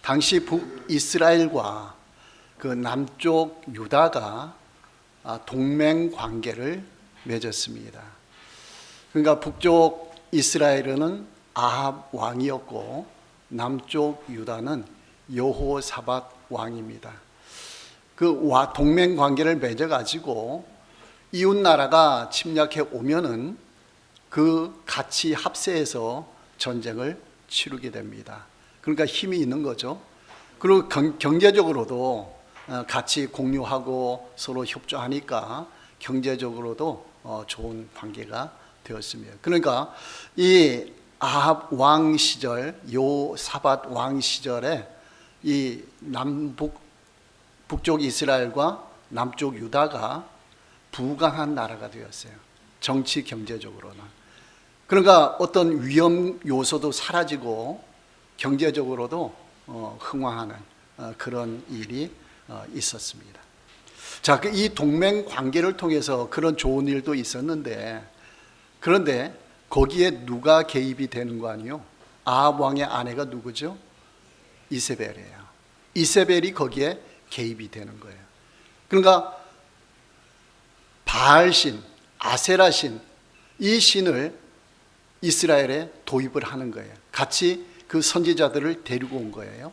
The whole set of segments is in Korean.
당시 북이스라엘과 그 남쪽 유다가 동맹 관계를 맺었습니다. 그러니까 북쪽 이스라엘은 아합 왕이었고 남쪽 유다는 여호사밧 왕입니다. 그 동맹 관계를 맺어 가지고 이웃 나라가 침략해 오면은 그 같이 합세해서 전쟁을 치르게 됩니다. 그러니까 힘이 있는 거죠. 그리고 경제적으로도 같이 공유하고 서로 협조하니까 경제적으로도 좋은 관계가 되었습니다. 그러니까 이 아합 왕 시절, 여호사밧 왕 시절에 이 북쪽 이스라엘과 남쪽 유다가 부강한 나라가 되었어요. 정치 경제적으로는. 그러니까 어떤 위험 요소도 사라지고 경제적으로도 흥황하는 그런 일이 있었습니다. 자, 이 동맹 관계를 통해서 그런 좋은 일도 있었는데, 그런데 거기에 누가 개입이 되는 거 아니요? 아합 왕의 아내가 누구죠? 이세벨이에요. 이세벨이 거기에 개입이 되는 거예요. 그러니까 바알신, 아세라신, 이 신을 이스라엘에 도입을 하는 거예요. 같이 그 선지자들을 데리고 온 거예요.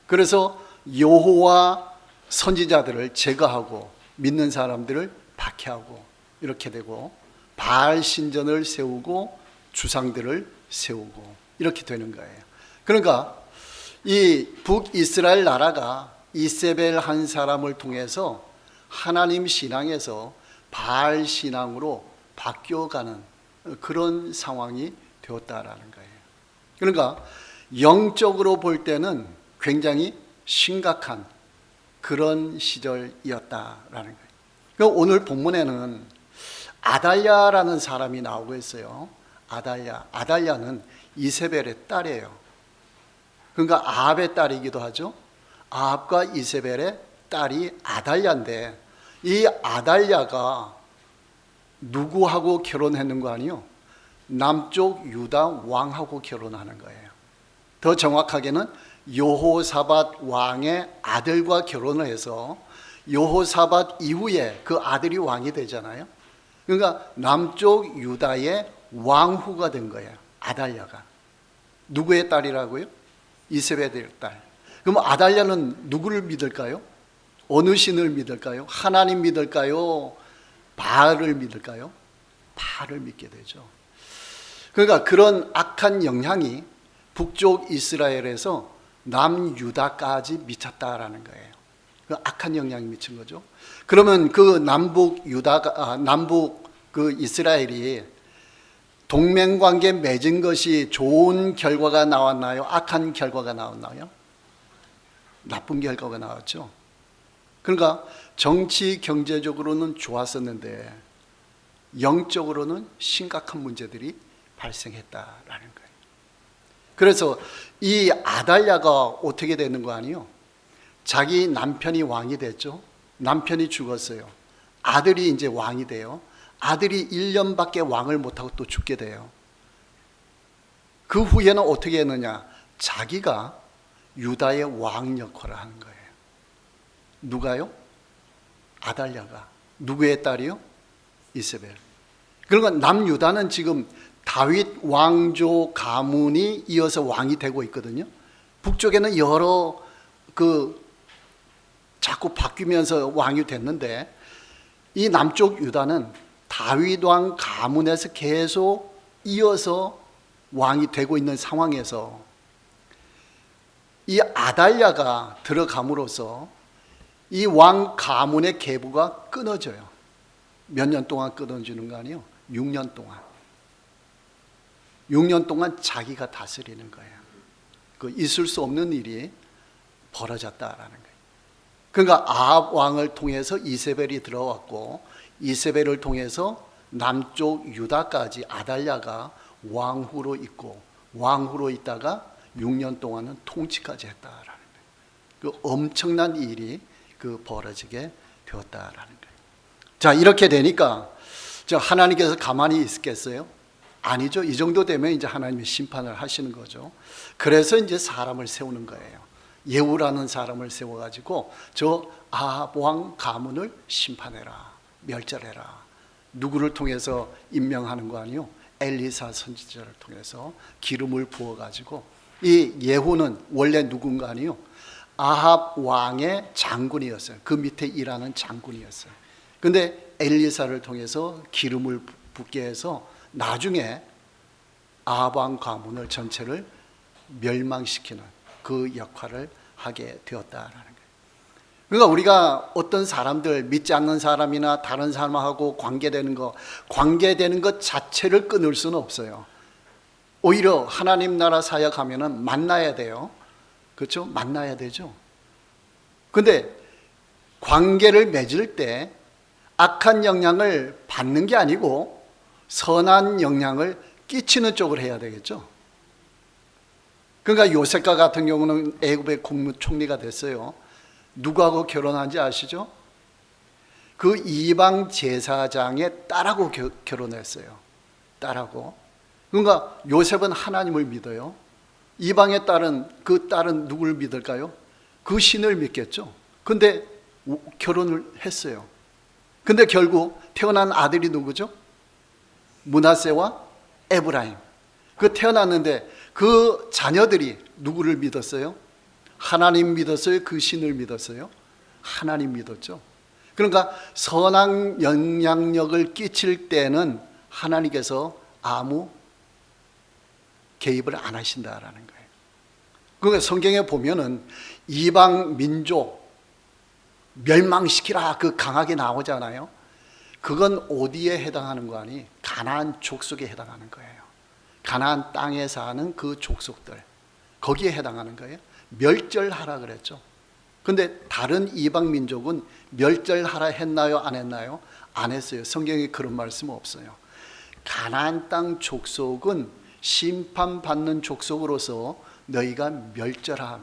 그래서 여호와 선지자들을 제거하고 믿는 사람들을 박해하고 이렇게 되고, 바알 신전을 세우고 주상들을 세우고 이렇게 되는 거예요. 그러니까 이 북이스라엘 나라가 이세벨 한 사람을 통해서 하나님 신앙에서 바알 신앙으로 바뀌어가는 그런 상황이 되었다라는 거예요. 그러니까 영적으로 볼 때는 굉장히 심각한 그런 시절이었다라는 거예요. 그러니까 오늘 본문에는 아달랴라는 사람이 나오고 있어요. 아달랴는 이세벨의 딸이에요. 그러니까 아합의 딸이기도 하죠. 아합과 이세벨의 딸이 아달랴인데, 이 아달랴가 누구하고 결혼했는 거 아니요? 남쪽 유다 왕하고 결혼하는 거예요. 더 정확하게는 여호사밧 왕의 아들과 결혼을 해서 여호사밧 이후에 그 아들이 왕이 되잖아요. 그러니까 남쪽 유다의 왕후가 된 거예요. 아달랴가. 누구의 딸이라고요? 이세벨의 딸. 그럼 아달랴는 누구를 믿을까요? 어느 신을 믿을까요? 하나님 믿을까요? 바알을 믿을까요? 바알을 믿게 되죠. 그러니까 그런 악한 영향이 북쪽 이스라엘에서 남유다까지 미쳤다라는 거예요. 그 악한 영향이 미친 거죠. 그러면 그 남북 그 이스라엘이 동맹 관계 맺은 것이 좋은 결과가 나왔나요? 악한 결과가 나왔나요? 나쁜 결과가 나왔죠. 그러니까 정치 경제적으로는 좋았었는데 영적으로는 심각한 문제들이 발생했다라는 거예요. 그래서 이 아달랴가 어떻게 되는 거 아니요? 자기 남편이 왕이 됐죠. 남편이 죽었어요. 아들이 이제 왕이 돼요. 아들이 1년밖에 왕을 못하고 또 죽게 돼요. 그 후에는 어떻게 했느냐? 자기가 유다의 왕 역할을 하는 거예요. 누가요? 아달랴가. 누구의 딸이요? 이세벨. 그러니까 남유다는 지금 다윗 왕조 가문이 이어서 왕이 되고 있거든요. 북쪽에는 여러 자꾸 바뀌면서 왕이 됐는데, 이 남쪽 유다는 다윗 왕 가문에서 계속 이어서 왕이 되고 있는 상황에서 이 아달랴가 들어감으로써 이 왕 가문의 계보가 끊어져요. 몇 년 동안 끊어지는 거 아니에요? 6년 동안. 6년 동안 자기가 다스리는 거예요. 그 있을 수 없는 일이 벌어졌다라는 거예요. 그러니까 아합 왕을 통해서 이세벨이 들어왔고, 이세벨을 통해서 남쪽 유다까지 아달랴가 왕후로 있고, 왕후로 있다가 6년 동안은 통치까지 했다라는 거예요. 그 엄청난 일이 벌어지게 되었다라는 거예요. 자, 이렇게 되니까 하나님께서 가만히 있겠어요? 아니죠. 이 정도 되면 이제 하나님이 심판을 하시는 거죠. 그래서 이제 사람을 세우는 거예요. 예후라는 사람을 세워가지고 저 아합 왕 가문을 심판해라, 멸절해라. 누구를 통해서 임명하는 거 아니요? 엘리사 선지자를 통해서 기름을 부어가지고, 이 예후는 원래 누군가 아니요? 아합 왕의 장군이었어요. 그 밑에 일하는 장군이었어요. 근데 엘리사를 통해서 기름을 붓게 해서 나중에 아합 왕 가문을 전체를 멸망시키는 그 역할을 하게 되었다라는 거예요. 그러니까 우리가 어떤 사람들, 믿지 않는 사람이나 다른 사람하고 관계되는 것 자체를 끊을 수는 없어요. 오히려 하나님 나라 사역하면은 만나야 돼요. 그렇죠? 만나야 되죠. 근데 관계를 맺을 때 악한 영향을 받는 게 아니고 선한 영향을 끼치는 쪽으로 해야 되겠죠. 그러니까 요셉과 같은 경우는 애굽의 국무총리가 됐어요. 누구하고 결혼한지 아시죠? 그 이방 제사장의 딸하고 결혼했어요. 딸하고. 그러니까 요셉은 하나님을 믿어요. 이방의 그 딸은 누구를 믿을까요? 그 신을 믿겠죠. 근데 결혼을 했어요. 근데 결국 태어난 아들이 누구죠? 므낫세와 에브라임. 그 태어났는데 그 자녀들이 누구를 믿었어요? 하나님 믿었어요? 그 신을 믿었어요? 하나님 믿었죠. 그러니까 선한 영향력을 끼칠 때는 하나님께서 아무 개입을 안 하신다라는 거예요. 그러니까 성경에 보면은 이방 민족 멸망시키라 그 강하게 나오잖아요. 그건 어디에 해당하는 거 아니? 가나안 족속에 해당하는 거예요. 가나안 땅에 사는 그 족속들, 거기에 해당하는 거예요. 멸절하라 그랬죠. 근데 다른 이방 민족은 멸절하라 했나요? 안 했나요? 안 했어요. 성경에 그런 말씀 없어요. 가나안 땅 족속은 심판받는 족속으로서 너희가 멸절하라,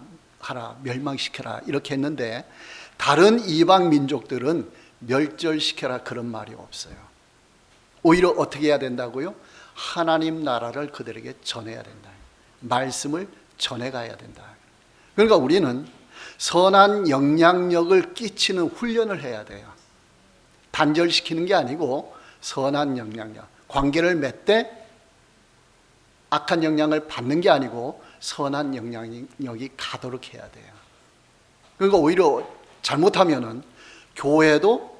멸망시켜라 이렇게 했는데, 다른 이방 민족들은 멸절시켜라 그런 말이 없어요. 오히려 어떻게 해야 된다고요? 하나님 나라를 그들에게 전해야 된다. 말씀을 전해가야 된다. 그러니까 우리는 선한 영향력을 끼치는 훈련을 해야 돼요. 단절시키는 게 아니고 선한 영향력, 관계를 맺되 악한 영향을 받는 게 아니고 선한 영향력이 가도록 해야 돼요. 그러니까 오히려 잘못하면은 교회도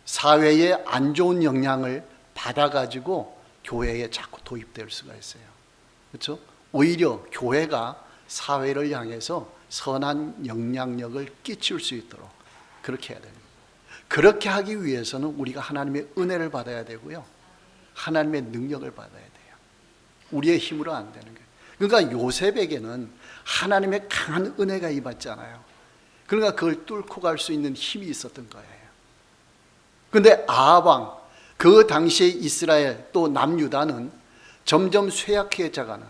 사회에 안 좋은 영향을 받아가지고 교회에 자꾸 도입될 수가 있어요. 그렇죠? 오히려 교회가 사회를 향해서 선한 영향력을 끼칠 수 있도록 그렇게 해야 됩니다. 그렇게 하기 위해서는 우리가 하나님의 은혜를 받아야 되고요, 하나님의 능력을 받아야 돼요. 우리의 힘으로 안 되는 거예요. 그러니까 요셉에게는 하나님의 강한 은혜가 임했잖아요. 그러니까 그걸 뚫고 갈 수 있는 힘이 있었던 거예요. 그런데 아합 왕, 그 당시에 이스라엘 또 남유다는 점점 쇠약해져가는,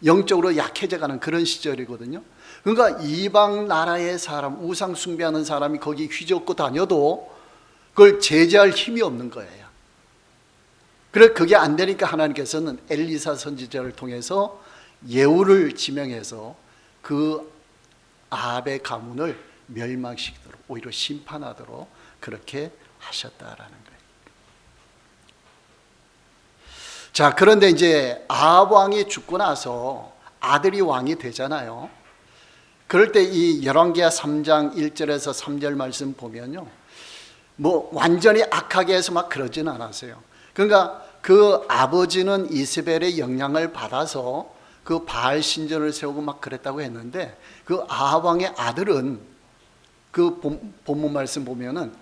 영적으로 약해져가는 그런 시절이거든요. 그러니까 이방 나라의 사람, 우상 숭배하는 사람이 거기 휘젓고 다녀도 그걸 제재할 힘이 없는 거예요. 그래 그게 안 되니까 하나님께서는 엘리사 선지자를 통해서 예후를 지명해서 그 아합의 가문을 멸망시키도록, 오히려 심판하도록 그렇게 하셨다라는 거예요. 자, 그런데 이제 아합 왕이 죽고 나서 아들이 왕이 되잖아요. 그럴 때 이 열왕기하 3장 1절에서 3절 말씀 보면요, 뭐 완전히 악하게 해서 막 그러진 않았어요. 그러니까 그 아버지는 이세벨의 영향을 받아서 그 바알 신전을 세우고 막 그랬다고 했는데, 그 아합 왕의 아들은 그 본문 말씀 보면은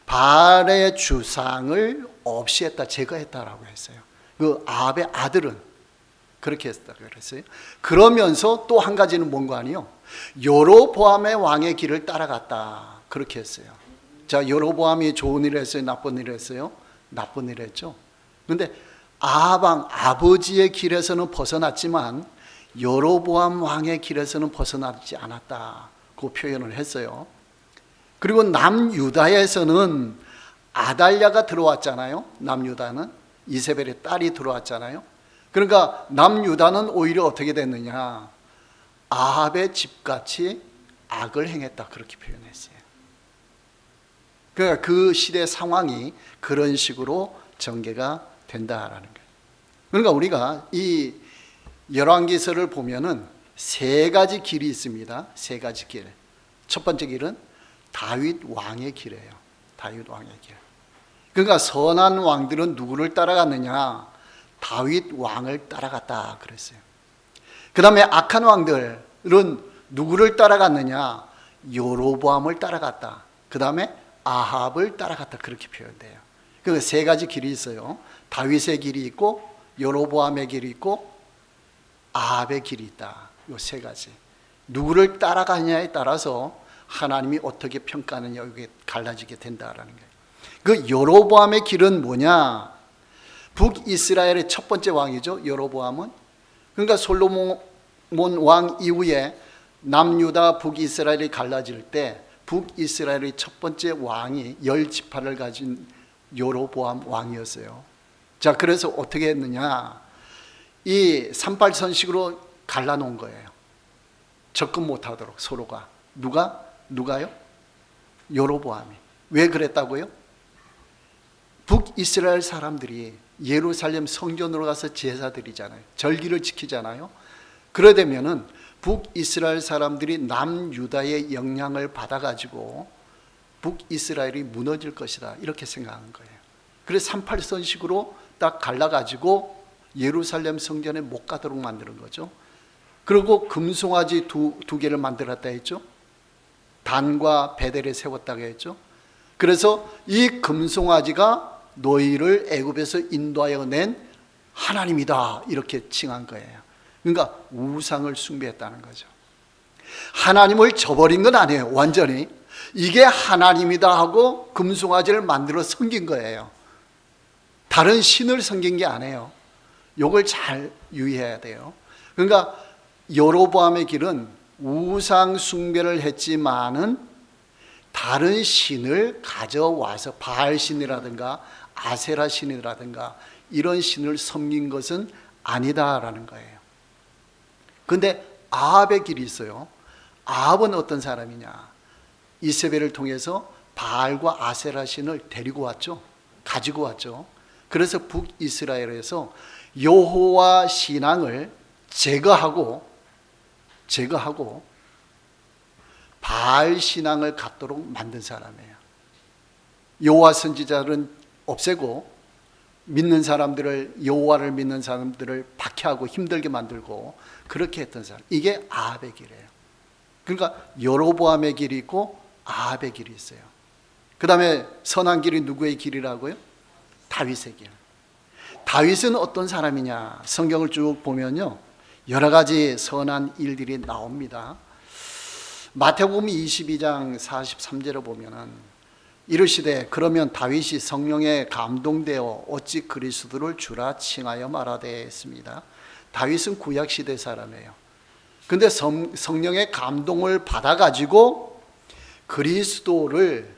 바알의 주상을 없이 했다, 제거했다라고 했어요. 그 아합의 아들은 그렇게 했다고 그랬어요. 그러면서 또 한 가지는 뭔가 아니요, 여로보암의 왕의 길을 따라갔다 그렇게 했어요. 자, 여로보암이 좋은 일을 했어요? 나쁜 일을 했어요? 나쁜 일을 했죠. 그런데 아합 왕 아버지의 길에서는 벗어났지만 여로보암 왕의 길에서는 벗어나지 않았다, 그 표현을 했어요. 그리고 남유다에서는 아달랴가 들어왔잖아요. 남유다는 이세벨의 딸이 들어왔잖아요. 그러니까 남유다는 오히려 어떻게 됐느냐, 아합의 집같이 악을 행했다 그렇게 표현했어요. 그러니까 그 시대 상황이 그런 식으로 전개가 된다라는 거예요. 그러니까 우리가 이 열왕기서를 보면은 세 가지 길이 있습니다. 세 가지 길. 첫 번째 길은 다윗 왕의 길이에요. 다윗 왕의 길. 그러니까 선한 왕들은 누구를 따라갔느냐? 다윗 왕을 따라갔다 그랬어요. 그 다음에 악한 왕들은 누구를 따라갔느냐? 여로보암을 따라갔다. 그 다음에 아합을 따라갔다 그렇게 표현돼요. 그 세 가지 길이 있어요. 다윗의 길이 있고 여로보암의 길이 있고 아합의 길이 있다. 이 세 가지. 누구를 따라가느냐에 따라서 하나님이 어떻게 평가하느냐 이게 갈라지게 된다라는 거예요. 그 여로보암의 길은 뭐냐? 북이스라엘의 첫 번째 왕이죠. 여로보암은. 그러니까 솔로몬 왕 이후에 남유다 북이스라엘이 갈라질 때 북이스라엘의 첫 번째 왕이 10지파를 가진 여로보암 왕이었어요. 자, 그래서 어떻게 했느냐? 이 38선식으로 갈라놓은 거예요. 접근 못하도록 서로가. 누가요? 여로보암이. 왜 그랬다고요? 북이스라엘 사람들이 예루살렘 성전으로 가서 제사 드리잖아요. 절기를 지키잖아요. 그러되면은 북이스라엘 사람들이 남유다의 영향을 받아가지고 북이스라엘이 무너질 것이다 이렇게 생각한 거예요. 그래서 38선식으로 딱 갈라가지고 예루살렘 성전에 못 가도록 만드는 거죠. 그리고 금송아지 두 개를 만들었다 했죠. 단과 베델에 세웠다고 했죠. 그래서 이 금송아지가 너희를 애굽에서 인도하여 낸 하나님이다 이렇게 칭한 거예요. 그러니까 우상을 숭배했다는 거죠. 하나님을 저버린 건 아니에요. 완전히 이게 하나님이다 하고 금송아지를 만들어 섬긴 거예요. 다른 신을 섬긴 게 아니에요. 이걸 잘 유의해야 돼요. 그러니까 여로보암의 길은 우상 숭배를 했지만은 다른 신을 가져와서 바알 신이라든가 아세라 신이라든가 이런 신을 섬긴 것은 아니다라는 거예요. 그런데 아합의 길이 있어요. 아합은 어떤 사람이냐? 이세벨을 통해서 바알과 아세라 신을 데리고 왔죠. 가지고 왔죠. 그래서 북이스라엘에서 여호와 신앙을 제거하고 바알 신앙을 갖도록 만든 사람이에요. 여호와 선지자들은 없애고 믿는 사람들을, 여호와를 믿는 사람들을 박해하고 힘들게 만들고 그렇게 했던 사람. 이게 아합의 길이에요. 그러니까 여로보암의 길이 있고 아합의 길이 있어요. 그 다음에 선한 길이 누구의 길이라고요? 다윗의 길. 다윗은 어떤 사람이냐? 성경을 쭉 보면요 여러 가지 선한 일들이 나옵니다. 마태복음 22장 43절을 보면은 이르시되 그러면 다윗이 성령에 감동되어 어찌 그리스도를 주라 칭하여 말하되 했습니다. 다윗은 구약시대 사람이에요. 근데 성령의 감동을 받아가지고 그리스도를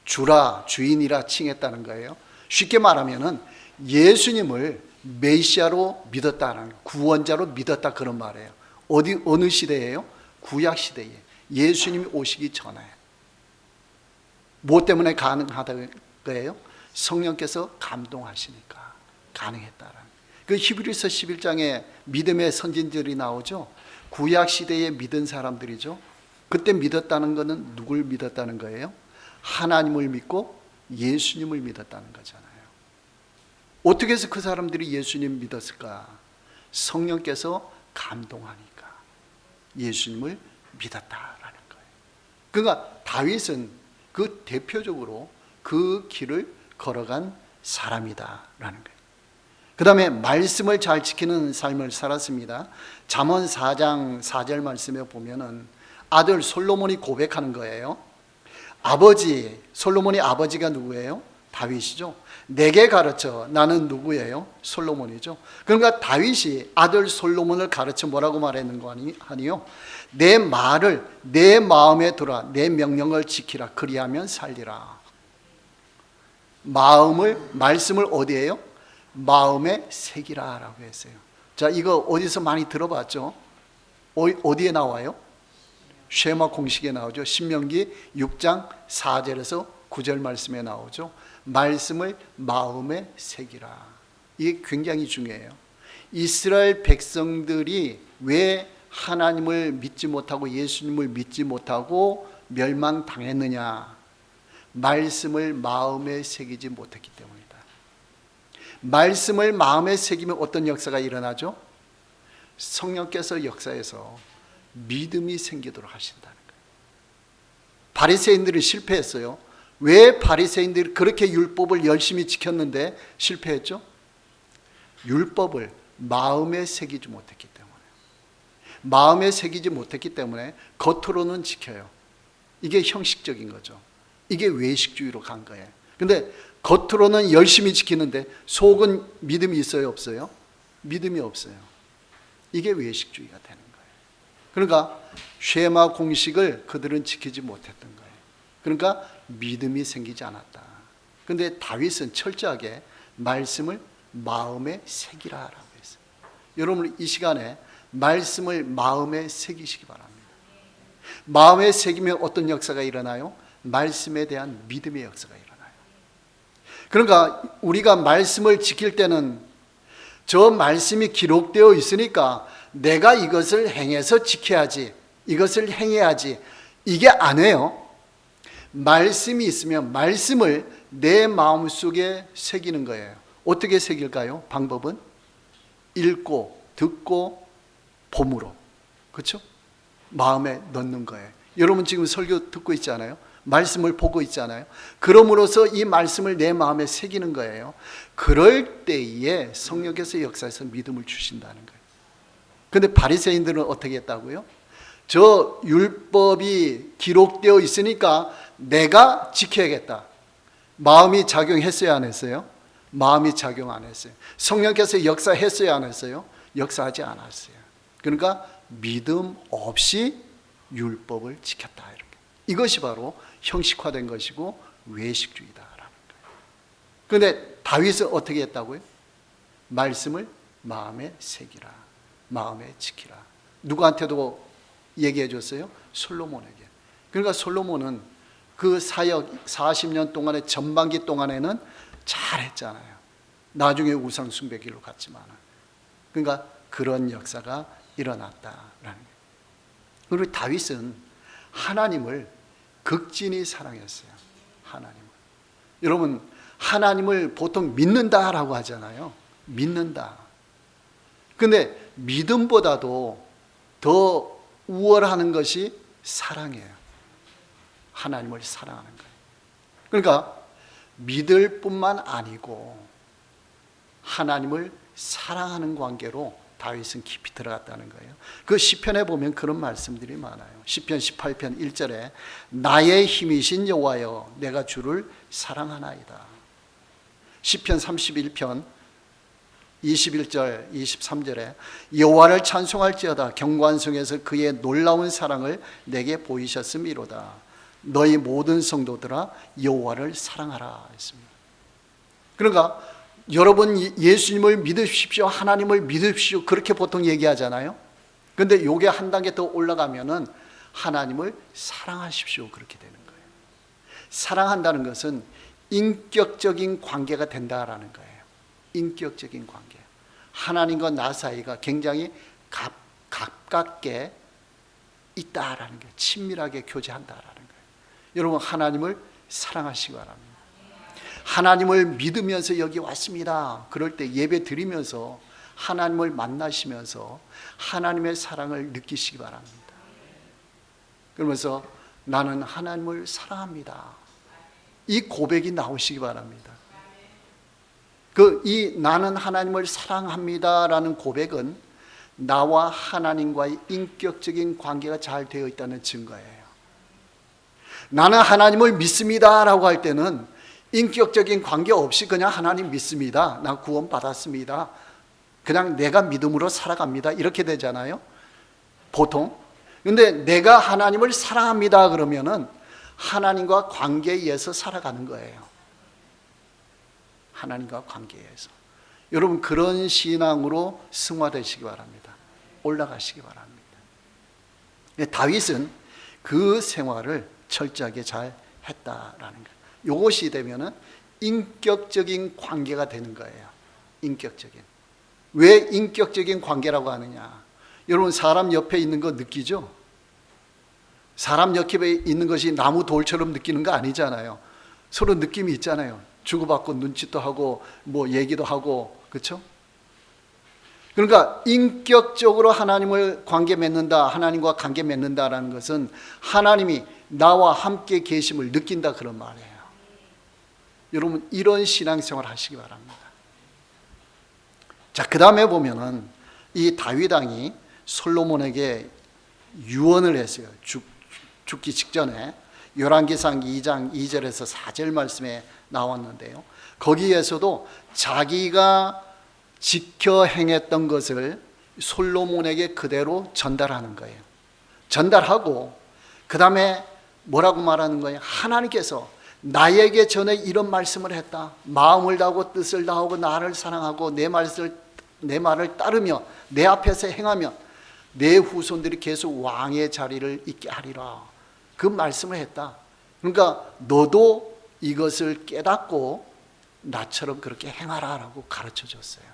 주라, 주인이라 칭했다는 거예요. 쉽게 말하면은 예수님을 메시아로 믿었다는, 구원자로 믿었다 그런 말이에요. 어느 시대예요? 구약시대에 예수님이 오시기 전에. 뭐 때문에 가능하다는 거예요? 성령께서 감동하시니까 가능했다라는. 그 히브리서 11장에 믿음의 선진들이 나오죠. 구약시대에 믿은 사람들이죠. 그때 믿었다는 것은 누굴 믿었다는 거예요? 하나님을 믿고 예수님을 믿었다는 거잖아요. 어떻게 해서 그 사람들이 예수님 믿었을까? 성령께서 감동하니까 예수님을 믿었다라는 거예요. 그러니까 다윗은 그 대표적으로 그 길을 걸어간 사람이다라는 거예요. 그 다음에 말씀을 잘 지키는 삶을 살았습니다. 잠언 4장 4절 말씀에 보면은 아들 솔로몬이 고백하는 거예요. 솔로몬의 아버지가 누구예요? 다윗이죠. 내게 가르쳐. 나는 누구예요? 솔로몬이죠. 그러니까 다윗이 아들 솔로몬을 가르쳐 뭐라고 말했는 거 아니요? 내 말을 내 마음에 두라. 내 명령을 지키라. 그리하면 살리라. 말씀을 어디에요? 마음에 새기라 라고 했어요. 자, 이거 어디서 많이 들어봤죠? 어디에 나와요? 쉐마 공식에 나오죠. 신명기 6장 4절에서 9절 말씀에 나오죠. 말씀을 마음에 새기라. 이게 굉장히 중요해요. 이스라엘 백성들이 왜 하나님을 믿지 못하고 예수님을 믿지 못하고 멸망당했느냐? 말씀을 마음에 새기지 못했기 때문이다. 말씀을 마음에 새기면 어떤 역사가 일어나죠? 성령께서 역사해서 믿음이 생기도록 하신다는 거예요. 바리새인들이 실패했어요. 왜 바리새인들이 그렇게 율법을 열심히 지켰는데 실패했죠? 율법을 마음에 새기지 못했기 때문에. 마음에 새기지 못했기 때문에 겉으로는 지켜요. 이게 형식적인 거죠. 이게 외식주의로 간 거예요. 근데 겉으로는 열심히 지키는데 속은 믿음이 있어요, 없어요? 믿음이 없어요. 이게 외식주의가 되는 거예요. 그러니까 쉐마 공식을 그들은 지키지 못했던 거예요. 그러니까 믿음이 생기지 않았다. 근데 다윗은 철저하게 말씀을 마음에 새기라라고 했어요. 여러분 이 시간에 말씀을 마음에 새기시기 바랍니다. 마음에 새기면 어떤 역사가 일어나요? 말씀에 대한 믿음의 역사가 일어나요. 그러니까 우리가 말씀을 지킬 때는 저 말씀이 기록되어 있으니까 내가 이것을 행해서 지켜야지, 이것을 행해야지, 이게 아니에요. 말씀이 있으면 말씀을 내 마음속에 새기는 거예요. 어떻게 새길까요? 방법은 읽고 듣고 봄으로, 그렇죠? 마음에 넣는 거예요. 여러분 지금 설교 듣고 있잖아요. 말씀을 보고 있잖아요. 그럼으로써 이 말씀을 내 마음에 새기는 거예요. 그럴 때에 성령께서 역사에서 믿음을 주신다는 거예요. 근데 바리새인들은 어떻게 했다고요? 저 율법이 기록되어 있으니까 내가 지켜야겠다. 마음이 작용했어요, 안 했어요? 마음이 작용 안 했어요. 성령께서 역사했어요, 안 했어요? 역사하지 않았어요. 그러니까 믿음 없이 율법을 지켰다. 이렇게. 이것이 바로 형식화된 것이고 외식주의다라는 거예요. 그런데 다윗은 어떻게 했다고요? 말씀을 마음에 새기라, 마음에 지키라. 누구한테도 얘기해 줬어요? 솔로몬에게. 그러니까 솔로몬은 그 사역 40년 동안의 전반기 동안에는 잘했잖아요. 나중에 우상 숭배길로 갔지만. 그러니까 그런 역사가 일어났다라는 거예요. 그리고 다윗은 하나님을 극진히 사랑했어요. 하나님을. 여러분 하나님을 보통 믿는다라고 하잖아요. 믿는다. 근데 믿음보다도 더 우월하는 것이 사랑이에요. 하나님을 사랑하는 거예요. 그러니까 믿을 뿐만 아니고 하나님을 사랑하는 관계로 다윗은 깊이 들어갔다는 거예요. 그 시편에 보면 그런 말씀들이 많아요. 시편 18편 1절에 나의 힘이신 여호와여 내가 주를 사랑하나이다. 시편 31편 21절 23절에 여호와를 찬송할지어다 경관성에서 그의 놀라운 사랑을 내게 보이셨음이로다. 너희 모든 성도들아 여호와를 사랑하라 했습니다. 그러니까 여러분 예수님을 믿으십시오, 하나님을 믿으십시오, 그렇게 보통 얘기하잖아요. 그런데 요게 한 단계 더 올라가면은 하나님을 사랑하십시오, 그렇게 되는 거예요. 사랑한다는 것은 인격적인 관계가 된다라는 거예요. 인격적인 관계. 하나님과 나 사이가 굉장히 가깝게 있다라는 거예요. 친밀하게 교제한다라는 거예요. 여러분 하나님을 사랑하시기 바랍니다. 하나님을 믿으면서 여기 왔습니다. 그럴 때 예배 드리면서 하나님을 만나시면서 하나님의 사랑을 느끼시기 바랍니다. 그러면서 나는 하나님을 사랑합니다. 이 고백이 나오시기 바랍니다. 이 나는 하나님을 사랑합니다라는 고백은 나와 하나님과의 인격적인 관계가 잘 되어 있다는 증거예요. 나는 하나님을 믿습니다라고 할 때는 인격적인 관계 없이 그냥 하나님 믿습니다. 나 구원 받았습니다. 그냥 내가 믿음으로 살아갑니다. 이렇게 되잖아요. 보통. 근데 내가 하나님을 사랑합니다 그러면은 하나님과 관계에 의해서 살아가는 거예요. 하나님과 관계에서. 여러분 그런 신앙으로 승화되시기 바랍니다. 올라가시기 바랍니다. 다윗은 그 생활을 철저하게 잘 했다라는 거예요. 이것이 되면은 인격적인 관계가 되는 거예요. 인격적인. 왜 인격적인 관계라고 하느냐? 여러분, 사람 옆에 있는 거 느끼죠? 사람 옆에 있는 것이 나무 돌처럼 느끼는 거 아니잖아요. 서로 느낌이 있잖아요. 주고받고 눈짓도 하고 뭐 얘기도 하고, 그렇죠? 그러니까 인격적으로 하나님을 관계 맺는다, 하나님과 관계 맺는다라는 것은 하나님이 나와 함께 계심을 느낀다, 그런 말이에요. 여러분, 이런 신앙생활 하시기 바랍니다. 자, 그 다음에 보면은 이 다윗 왕이 솔로몬에게 유언을 했어요. 죽기 직전에 열왕기상 2장 2절에서 4절 말씀에 나왔는데요, 거기에서도 자기가 지켜 행했던 것을 솔로몬에게 그대로 전달하는 거예요. 전달하고 그 다음에 뭐라고 말하는 거예요? 하나님께서 나에게 전에 이런 말씀을 했다. 마음을 다하고 뜻을 다하고 나를 사랑하고 내 말을 따르며 내 앞에서 행하면 내 후손들이 계속 왕의 자리를 있게 하리라. 그 말씀을 했다. 그러니까 너도 이것을 깨닫고 나처럼 그렇게 행하라라고 가르쳐 줬어요.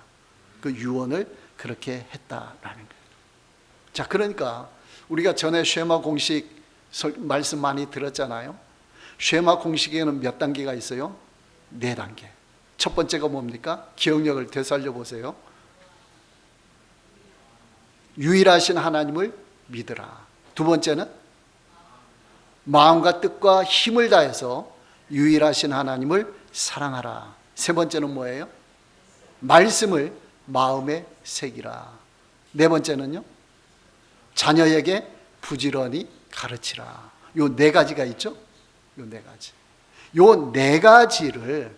그 유언을 그렇게 했다라는 거예요. 자, 그러니까 우리가 전에 쉐마 공식 말씀 많이 들었잖아요. 쉐마 공식에는 몇 단계가 있어요? 4단계. 첫 번째가 뭡니까? 기억력을 되살려 보세요. 유일하신 하나님을 믿으라. 두 번째는 마음과 뜻과 힘을 다해서 유일하신 하나님을 사랑하라. 세 번째는 뭐예요? 말씀을 마음에 새기라. 네 번째는요, 자녀에게 부지런히 가르치라. 요 4가지가 있죠? 요 4가지. 요 4가지를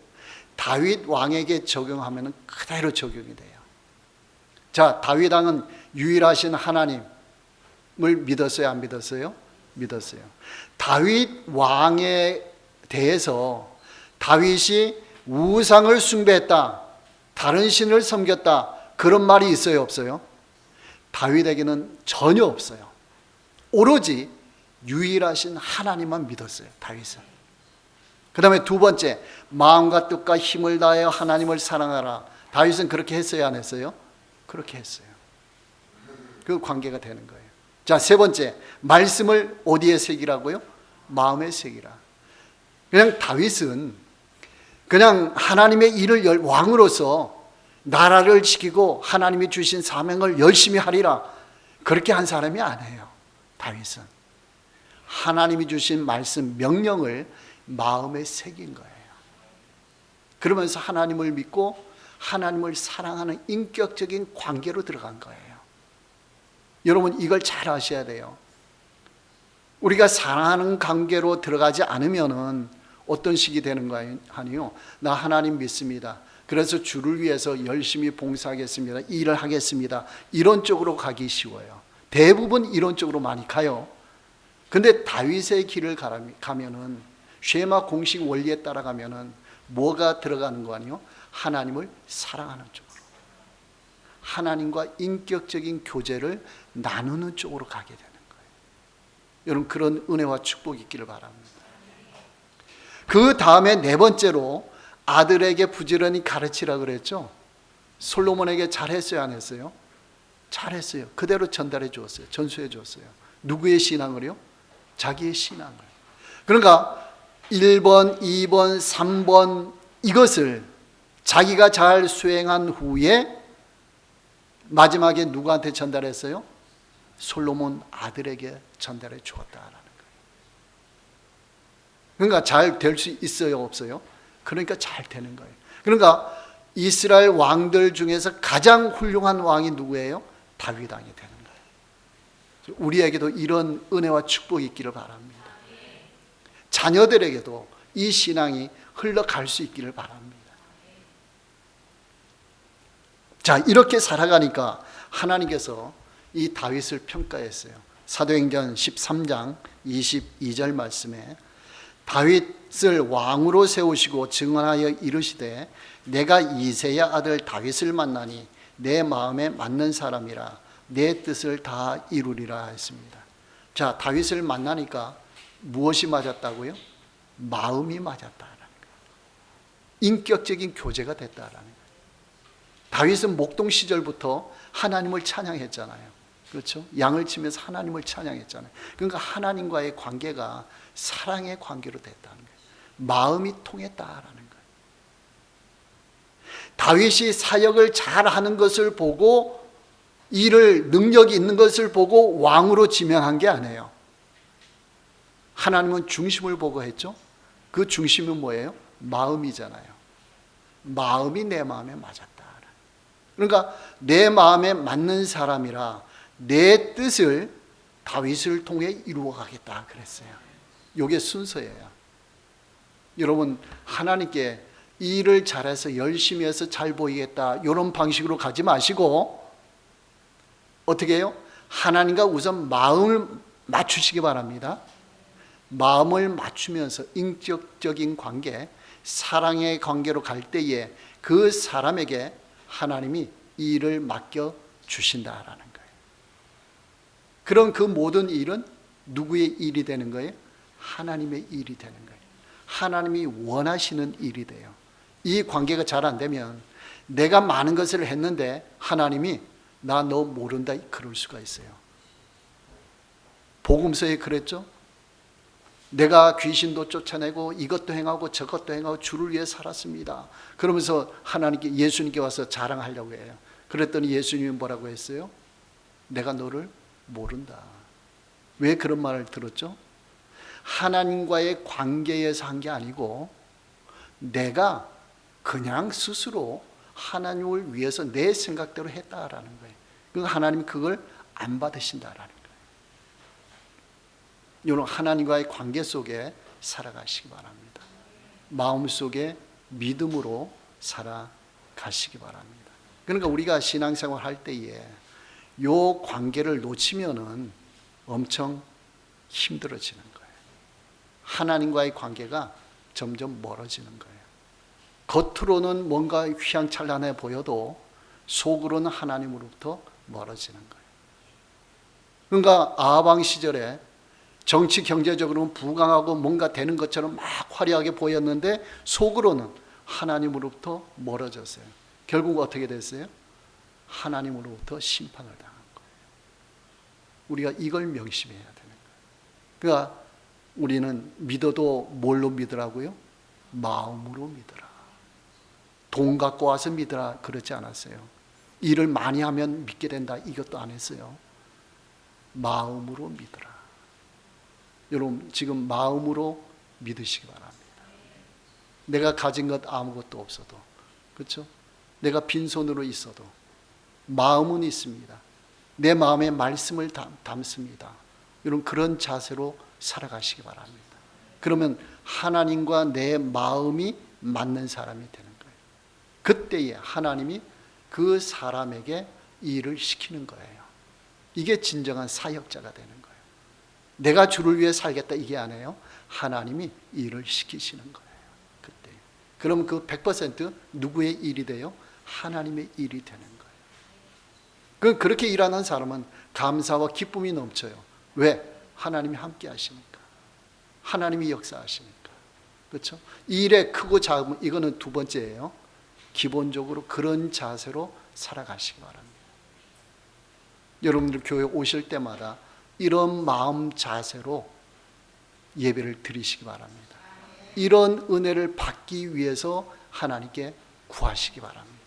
다윗 왕에게 적용하면 그대로 적용이 돼요. 자, 다윗 왕은 유일하신 하나님을 믿었어요, 안 믿었어요? 믿었어요. 다윗 왕에 대해서 다윗이 우상을 숭배했다, 다른 신을 섬겼다, 그런 말이 있어요, 없어요? 다윗에게는 전혀 없어요. 오로지 유일하신 하나님만 믿었어요, 다윗은. 그 다음에 두 번째, 마음과 뜻과 힘을 다하여 하나님을 사랑하라. 다윗은 그렇게 했어요, 안 했어요? 그렇게 했어요. 그 관계가 되는 거예요. 자, 세 번째, 말씀을 어디에 새기라고요? 마음에 새기라. 그냥 다윗은 그냥 하나님의 일을 왕으로서 나라를 지키고 하나님이 주신 사명을 열심히 하리라, 그렇게 한 사람이 아니에요. 다윗은 하나님이 주신 말씀, 명령을 마음에 새긴 거예요. 그러면서 하나님을 믿고 하나님을 사랑하는 인격적인 관계로 들어간 거예요. 여러분, 이걸 잘 아셔야 돼요. 우리가 사랑하는 관계로 들어가지 않으면은 어떤 식이 되는 거 아니요? 나 하나님 믿습니다. 그래서 주를 위해서 열심히 봉사하겠습니다. 일을 하겠습니다. 이런 쪽으로 가기 쉬워요. 대부분 이런 쪽으로 많이 가요. 근데 다윗의 길을 가면은, 쉐마 공식 원리에 따라가면은 뭐가 들어가는 거 아니요? 하나님을 사랑하는 쪽으로, 하나님과 인격적인 교제를 나누는 쪽으로 가게 되는 거예요. 여러분, 그런 은혜와 축복이 있기를 바랍니다. 그 다음에 네 번째로 아들에게 부지런히 가르치라 그랬죠. 솔로몬에게 잘했어요, 안 했어요? 잘했어요. 그대로 전달해 주었어요. 전수해 주었어요. 누구의 신앙을요? 자기의 신앙을. 그러니까 1번, 2번, 3번 이것을 자기가 잘 수행한 후에 마지막에 누구한테 전달했어요? 솔로몬 아들에게 전달해 주었다라는 거예요. 그러니까 잘 될 수 있어요, 없어요? 그러니까 잘 되는 거예요. 그러니까 이스라엘 왕들 중에서 가장 훌륭한 왕이 누구예요? 다윗 왕이 되는 거예요. 우리에게도 이런 은혜와 축복이 있기를 바랍니다. 자녀들에게도 이 신앙이 흘러갈 수 있기를 바랍니다. 자, 이렇게 살아가니까 하나님께서 이 다윗을 평가했어요. 사도행전 13장 22절 말씀에 다윗을 왕으로 세우시고 증언하여 이르시되 내가 이새의 아들 다윗을 만나니 내 마음에 맞는 사람이라 내 뜻을 다 이루리라 했습니다. 자, 다윗을 만나니까 무엇이 맞았다고요? 마음이 맞았다라는 거예요. 인격적인 교제가 됐다라는 거예요. 다윗은 목동 시절부터 하나님을 찬양했잖아요. 그렇죠? 양을 치면서 하나님을 찬양했잖아요. 그러니까 하나님과의 관계가 사랑의 관계로 됐다는 거예요. 마음이 통했다라는 거예요. 다윗이 사역을 잘하는 것을 보고, 일을 능력이 있는 것을 보고 왕으로 지명한 게 아니에요. 하나님은 중심을 보고 했죠. 그 중심은 뭐예요? 마음이잖아요. 마음이 내 마음에 맞았다. 그러니까 내 마음에 맞는 사람이라 내 뜻을 다윗을 통해 이루어 가겠다 그랬어요. 이게 순서예요. 여러분, 하나님께 일을 잘해서 열심히 해서 잘 보이겠다 이런 방식으로 가지 마시고 어떻게 해요? 하나님과 우선 마음을 맞추시기 바랍니다. 마음을 맞추면서 인격적인 관계, 사랑의 관계로 갈 때에 그 사람에게 하나님이 이 일을 맡겨 주신다라는 거예요. 그럼 그 모든 일은 누구의 일이 되는 거예요? 하나님의 일이 되는 거예요. 하나님이 원하시는 일이 돼요. 이 관계가 잘 안 되면 내가 많은 것을 했는데 하나님이 나 너 모른다 그럴 수가 있어요. 복음서에 그랬죠. 내가 귀신도 쫓아내고 이것도 행하고 저것도 행하고 주를 위해 살았습니다. 그러면서 하나님께, 예수님께 와서 자랑하려고 해요. 그랬더니 예수님이 뭐라고 했어요? 내가 너를 모른다. 왜 그런 말을 들었죠? 하나님과의 관계에서 한 게 아니고 내가 그냥 스스로 하나님을 위해서 내 생각대로 했다라는 거예요. 그러니까 하나님이 그걸 안 받으신다라는 거예요. 이런 하나님과의 관계 속에 살아가시기 바랍니다. 마음속에 믿음으로 살아가시기 바랍니다. 그러니까 우리가 신앙생활 할 때에 이 관계를 놓치면은 엄청 힘들어지는 거예요. 하나님과의 관계가 점점 멀어지는 거예요. 겉으로는 뭔가 휘황찬란해 보여도 속으로는 하나님으로부터 멀어지는 거예요. 그러니까 아합 왕 시절에 정치 경제적으로는 부강하고 뭔가 되는 것처럼 막 화려하게 보였는데 속으로는 하나님으로부터 멀어졌어요. 결국 어떻게 됐어요? 하나님으로부터 심판을 당한 거예요. 우리가 이걸 명심해야 되는 거예요. 그러니까 우리는 믿어도 뭘로 믿으라고요? 마음으로 믿으라. 돈 갖고 와서 믿으라 그러지 않았어요. 일을 많이 하면 믿게 된다 이것도 안 했어요. 마음으로 믿으라. 여러분, 지금 마음으로 믿으시기 바랍니다. 내가 가진 것 아무것도 없어도, 그렇죠? 내가 빈손으로 있어도 마음은 있습니다. 내 마음에 말씀을 담습니다. 여러분, 그런 자세로 살아가시기 바랍니다. 그러면 하나님과 내 마음이 맞는 사람이 되는 거예요. 그때에 하나님이 그 사람에게 일을 시키는 거예요. 이게 진정한 사역자가 되는 거예요. 내가 주를 위해 살겠다 이게 아니에요. 하나님이 일을 시키시는 거예요. 그때. 그럼 그 100% 누구의 일이 돼요? 하나님의 일이 되는 거예요. 그렇게 일하는 사람은 감사와 기쁨이 넘쳐요. 왜? 하나님이 함께 하시니까. 하나님이 역사하시니까. 그렇죠? 일의 크고 작은 이거는 두 번째예요. 기본적으로 그런 자세로 살아가시기 바랍니다. 여러분들 교회 오실 때마다 이런 마음 자세로 예배를 드리시기 바랍니다. 이런 은혜를 받기 위해서 하나님께 구하시기 바랍니다.